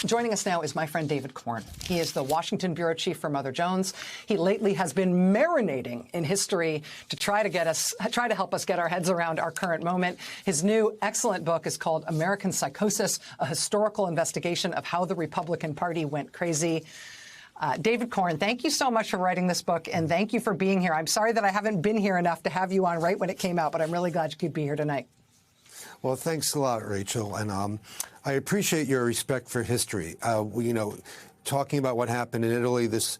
Joining us now is my friend David Corn. He is the Washington bureau chief for Mother Jones. He lately has been marinating in history to try to help us get our heads around our current moment. His new excellent book is called American Psychosis, a historical investigation of how the Republican Party went crazy. David Corn, thank you so much for writing this book, and thank you for being here. I'm sorry that I haven't been here enough to have you on right when it came out, but I'm really glad you could be here tonight. Well, thanks a lot, Rachel, and I appreciate your respect for history. Talking about what happened in Italy this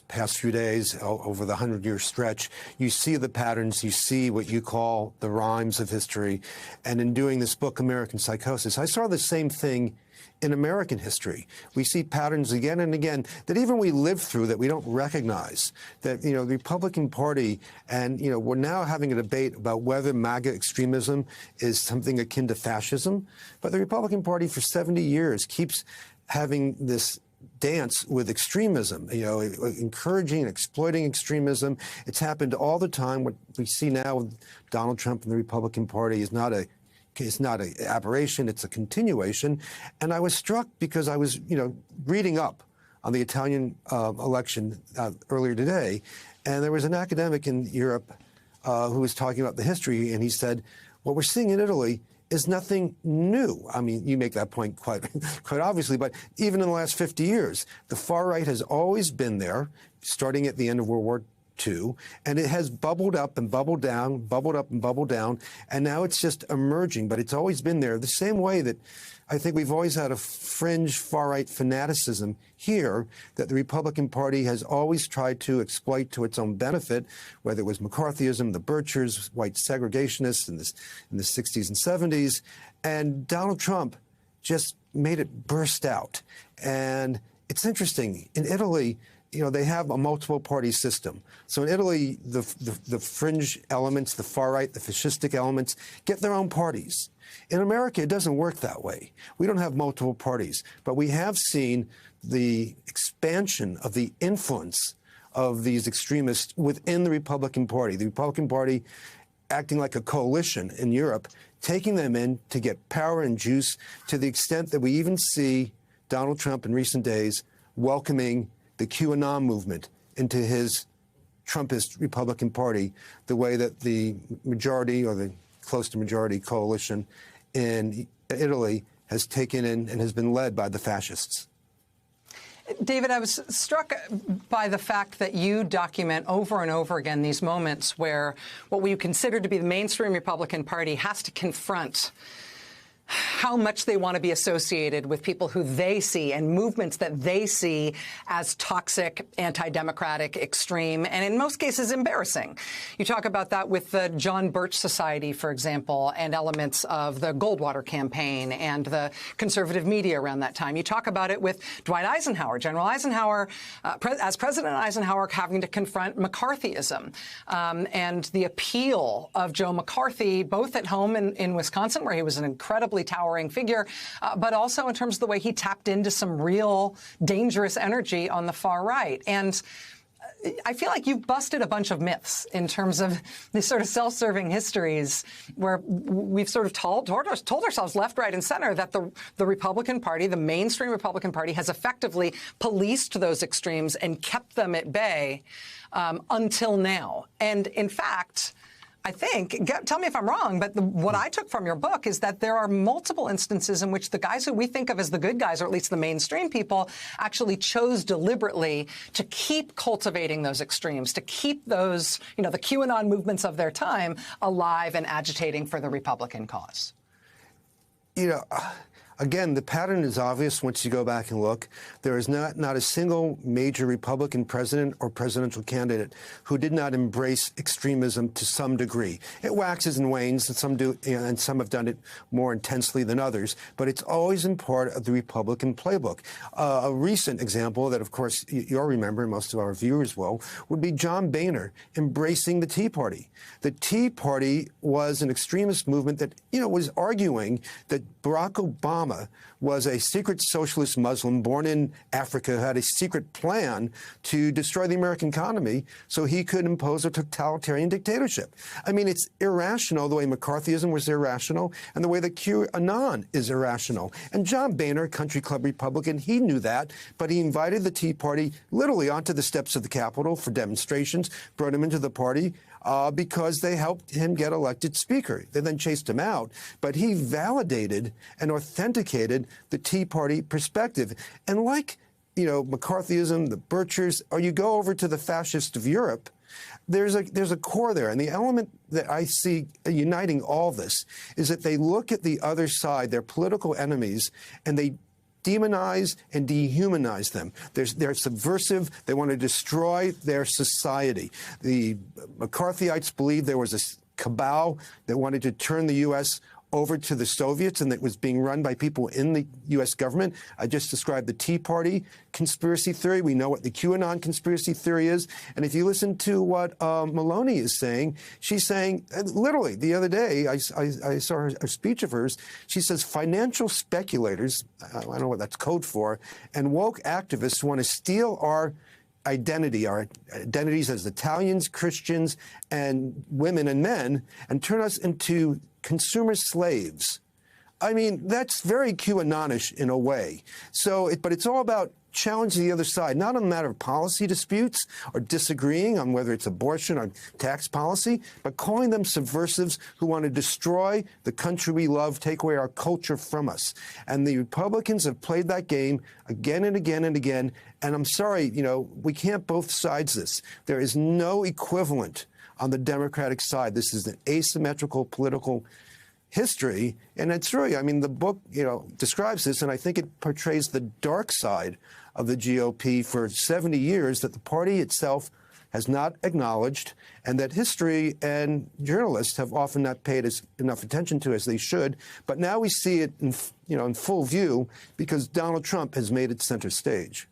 past few days over the 100-year stretch, you see the patterns, you see what you call the rhymes of history, and in doing this book, American Psychosis, I saw the same thing in American history. We see patterns again and again that even we live through that we don't recognize. That, the Republican Party, and, we're now having a debate about whether MAGA extremism is something akin to fascism. But the Republican Party for 70 years keeps having this dance with extremism, encouraging and exploiting extremism. It's happened all the time. What we see now with Donald Trump and the Republican Party is not an aberration, it's a continuation. And I was struck because I was, reading up on the Italian election earlier today, and there was an academic in Europe who was talking about the history, and he said, what we're seeing in Italy is nothing new. I mean, you make that point quite obviously, but even in the last 50 years, the far right has always been there, starting at the end of World War II, and it has bubbled up and bubbled down, bubbled up and bubbled down, and now it's just emerging, but it's always been there. The same way that I think we've always had a fringe far-right fanaticism here that the Republican Party has always tried to exploit to its own benefit, whether it was McCarthyism, the Birchers, white segregationists in the 60s and 70s, and Donald Trump just made it burst out. And it's interesting, in Italy, they have a multiple party system. So in Italy, the fringe elements, the far right, the fascistic elements, get their own parties. In America, it doesn't work that way. We don't have multiple parties, but we have seen the expansion of the influence of these extremists within the Republican Party. The Republican Party acting like a coalition in Europe, taking them in to get power and juice to the extent that we even see Donald Trump in recent days welcoming the QAnon movement into his Trumpist Republican Party, the way that the majority or the close to majority coalition in Italy has taken in and has been led by the fascists. David, I was struck by the fact that you document over and over again these moments where what we consider to be the mainstream Republican Party has to confront how much they want to be associated with people who they see and movements that they see as toxic, anti-democratic, extreme, and in most cases embarrassing. You talk about that with the John Birch Society, for example, and elements of the Goldwater campaign and the conservative media around that time. You talk about it with Dwight Eisenhower, General Eisenhower, as President Eisenhower having to confront McCarthyism and the appeal of Joe McCarthy, both at home in Wisconsin, where he was an incredibly towering figure, but also in terms of the way he tapped into some real dangerous energy on the far right. And I feel like you've busted a bunch of myths in terms of these sort of self-serving histories where we've sort of told ourselves left, right, and center that the Republican Party, the mainstream Republican Party, has effectively policed those extremes and kept them at bay until now. And in fact, I think, tell me if I'm wrong, but what I took from your book is that there are multiple instances in which the guys who we think of as the good guys, or at least the mainstream people, actually chose deliberately to keep cultivating those extremes, to keep those, the QAnon movements of their time alive and agitating for the Republican cause. Again, the pattern is obvious once you go back and look. There is not a single major Republican president or presidential candidate who did not embrace extremism to some degree. It waxes and wanes, and some do, and some have done it more intensely than others. But it's always been part of the Republican playbook. A recent example that, of course, you'll remember, and most of our viewers will, would be John Boehner embracing the Tea Party. The Tea Party was an extremist movement that, was arguing that Barack Obama Obama was a secret socialist Muslim born in Africa who had a secret plan to destroy the American economy so he could impose a totalitarian dictatorship. I mean, it's irrational the way McCarthyism was irrational and the way that QAnon is irrational. And John Boehner, country club Republican, he knew that, but he invited the Tea Party literally onto the steps of the Capitol for demonstrations, brought him into the party because they helped him get elected speaker. They then chased him out, but he validated and authenticated the Tea Party perspective. And like, McCarthyism, the Birchers, or you go over to the fascists of Europe, there's a core there. And the element that I see uniting all this is that they look at the other side, their political enemies, and they demonize and dehumanize them. They're subversive. They want to destroy their society. The McCarthyites believed there was a cabal that wanted to turn the U.S. over to the Soviets and that was being run by people in the U.S. government. I just described the Tea Party conspiracy theory. We know what the QAnon conspiracy theory is. And if you listen to what Maloney is saying, she's saying, literally, the other day, I saw a speech of hers. She says financial speculators, I don't know what that's code for, and woke activists want to steal our identities as Italians, Christians, and women and men, and turn us into consumer slaves. I mean, that's very QAnonish in a way. But it's all about challenging the other side, not on a matter of policy disputes or disagreeing on whether it's abortion or tax policy, but calling them subversives who want to destroy the country we love, take away our culture from us. And the Republicans have played that game again and again and again. And I'm sorry, we can't both sides this. There is no equivalent on the Democratic side. This is an asymmetrical political history, and it's really, the book, describes this, and I think it portrays the dark side of the GOP for 70 years that the party itself has not acknowledged, and that history and journalists have often not paid enough attention to as they should. But now we see it in full view because Donald Trump has made it center stage.